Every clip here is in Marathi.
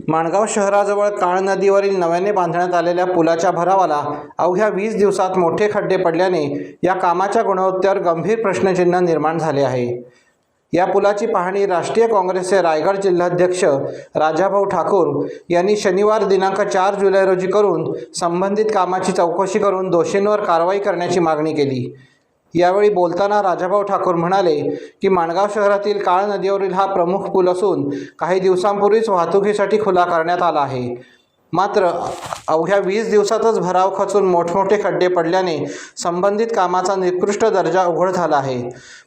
माणगाव शहराजवळ काळ नदीवरील नव्याने बांधण्यात आलेल्या पुलाच्या भरावाला अवघ्या 20 दिवसात मोठे खड्डे पडल्याने या कामाच्या गुणवत्तेवर गंभीर प्रश्नचिन्ह निर्माण झाले आहे। या पुलाची पाहणी राष्ट्रीय काँग्रेसचे रायगड जिल्हाध्यक्ष राजाभाऊ ठाकूर यांनी शनिवार दिनांक 4 जुलै रोजी करून संबंधित कामाची चौकशी करून दोषींवर कारवाई करण्याची मागणी केली। यावेळी बोलताना राजाभाऊ ठाकूर म्हणाले की माणगाव शहरातील काळ नदीवरील हा प्रमुख पूल असून काही दिवसांपूर्वीच वाहतुकीसाठी खुला करण्यात आला आहे। मात्र अवघ्या 20 दिवसातच भराव खचून मोठमोठे खड्डे पडल्याने संबंधित कामाचा निकृष्ट दर्जा उघड झाला आहे।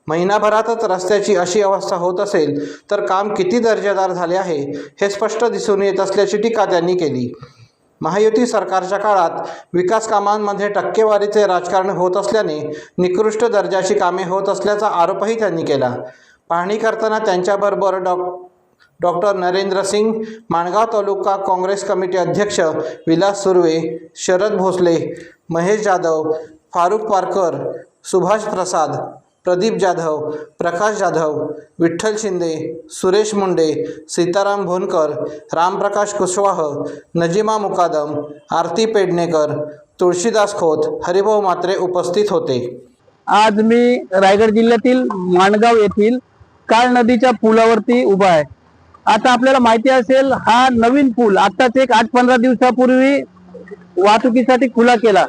महिनाभरातच रस्त्याची अशी अवस्था होत असेल तर काम किती दर्जेदार झाले आहे हे स्पष्ट दिसून येत असल्याची टीका त्यांनी केली। महायुती सरकारच्या काळात विकास कामांमध्ये टक्केवारीचे राजकारण होत असल्याने निकृष्ट दर्जाची कामे होत असल्याचा आरोपही त्यांनी केला। पाहणी करताना त्यांच्याबरोबर डॉक्टर नरेंद्र सिंग, माणगाव तालुका काँग्रेस कमिटी अध्यक्ष विलास सुर्वे, शरद भोसले, महेश जाधव, फारुख पारकर, सुभाष प्रसाद, प्रदीप जाधव, प्रकाश जाधव, विठ्ठल शिंदे, सुरेश मुंडे, सीताराम भोनकर, रामप्रकाश कुशवाह, नजीमा मुकादम, आरती पेडणेकर, तुळशीदास खोत, हरिभाऊ मात्रे उपस्थित होते। आज मी रायगड जिल्ह्यातील माणगाव येथील काळ नदीच्या पुलावरती उभा आहे। आता आपल्याला माहिती असेल हा नवीन पूल आताच एक 8-15 दिवसापूर्वी वाहतुकीसाठी खुला केला,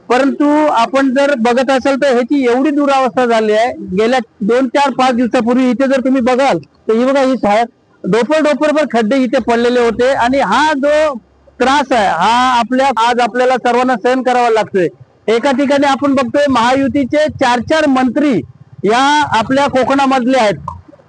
परंतु आपण जर बघत असाल तर ह्याची एवढी दुरावस्था झाली आहे। गेल्या 2-4-5 दिवसापूर्वी इथे जर तुम्ही बघाल तर ही बघा, ही डोपर खड्डे इथे पडलेले होते आणि हा जो त्रास आहे हा आज आपल्याला सर्वांना सहन करावा लागतोय। एका ठिकाणी आपण बघतोय महायुतीचे 4-4 मंत्री या आपल्या कोकणामधले आहेत,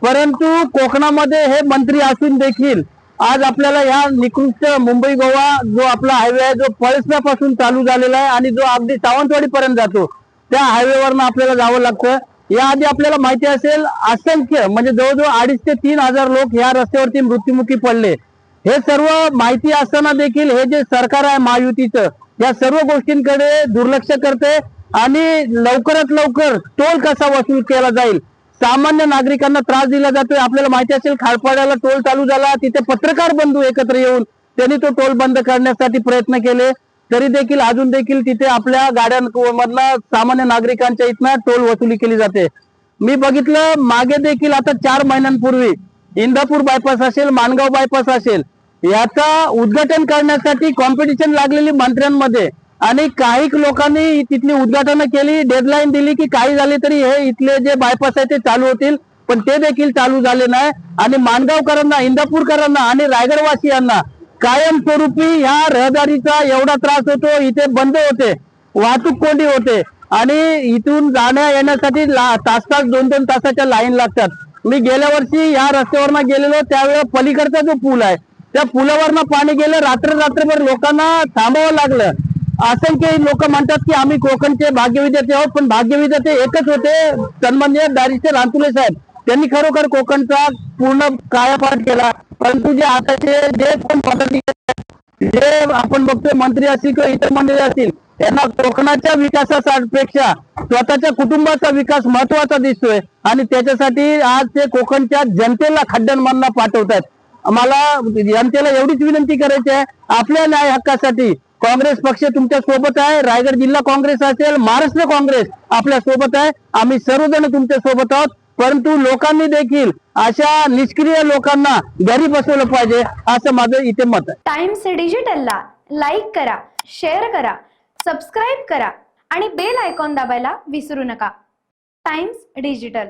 परंतु कोकणामध्ये हे मंत्री असून देखील आज आपल्याला या निकृष्ट मुंबई गोवा जो आपला हायवे आहे जो पळसण्यापासून चालू झालेला आहे आणि जो अगदी सावंतवाडी पर्यंत जातो त्या हायवेवरनं आपल्याला जावं लागतं। याआधी आपल्याला माहिती असेल असंख्य म्हणजे जवळजवळ 2,500 ते 3,000 लोक या रस्त्यावरती मृत्युमुखी पडले। हे सर्व माहिती असताना देखील हे जे सरकार आहे महायुतीचं या सर्व गोष्टींकडे दुर्लक्ष करते आणि लवकरात लवकर टोल कसा वसूल केला जाईल, सामान्य नागरिकांना त्रास दिला जातोय। आपल्याला माहिती असेल खारपाड्याला टोल चालू झाला, तिथे पत्रकार बंधू एकत्र येऊन त्यांनी तो टोल बंद करण्यासाठी प्रयत्न केले, तरी देखील अजून देखील तिथे आपल्या गाड्यांमधला सामान्य नागरिकांच्या इथनं टोल वसुली केली जाते। मी बघितलं मागे देखील आता 4 महिन्यांपूर्वी इंदापूर बायपास असेल, माणगाव बायपास असेल, याचा उद्घाटन करण्यासाठी कॉम्पिटिशन लागलेली मंत्र्यांमध्ये आणि काही लोकांनी तिथली उद्घाटन केली, डेडलाईन दिली की काही झाले तरी हे इथले जे बायपास आहे ते चालू होतील, पण ते देखील चालू झाले नाही। आणि माणगावकरांना, इंदापूरकरांना आणि रायगडवासियांना कायमस्वरूपी ह्या रहदारीचा एवढा त्रास होतो, इथे बंद होते, वाहतूक कोंडी होते आणि इथून जाण्या येण्यासाठी तास 2-2 तासाच्या लाईन लागतात। मी गेल्या वर्षी या रस्त्यावरनं गेलेलो, त्यावेळेला पलीकडचा जो पूल आहे त्या पुलावरनं पाणी गेलं, रात्रभर लोकांना थांबावं लागलं। असंख्य लोक म्हणतात की आम्ही कोकणचे भाग्यविधाते आहोत, पण भाग्यविधाते एकच होते, सन्माननीय बॅरिस्टर रांतुले साहेब। त्यांनी खरोखर कोकणचा पूर्ण कायापालट केला, परंतु जे आताचे जे पण पदाधिकारी जे आपण बघतोय मंत्री असतील किंवा इतर मंडळी असतील, त्यांना कोकणाच्या विकासापेक्षा स्वतःच्या कुटुंबाचा विकास महत्वाचा दिसतोय आणि त्याच्यासाठी आज ते कोकणच्या जनतेला खड्ड्यांमधनं पाठवतात। आम्हाला जनतेला एवढीच विनंती करायची आहे, आपल्या न्याय हक्कासाठी काँग्रेस पक्ष तुमच्या सोबत आहे। रायगड जिल्हा काँग्रेस असेल, महाराष्ट्र काँग्रेस आपल्या सोबत आहे, आम्ही सर्वजण तुमच्या सोबत आहोत, परंतु लोकांनी देखील अशा निष्क्रिय लोकांना घरी बसवलं पाहिजे असं माझं इथे मत आहे। टाइम्स डिजिटलला लाईक करा, शेअर करा, सबस्क्राईब करा आणि बेल आयकॉन दाबायला विसरू नका। Times digital.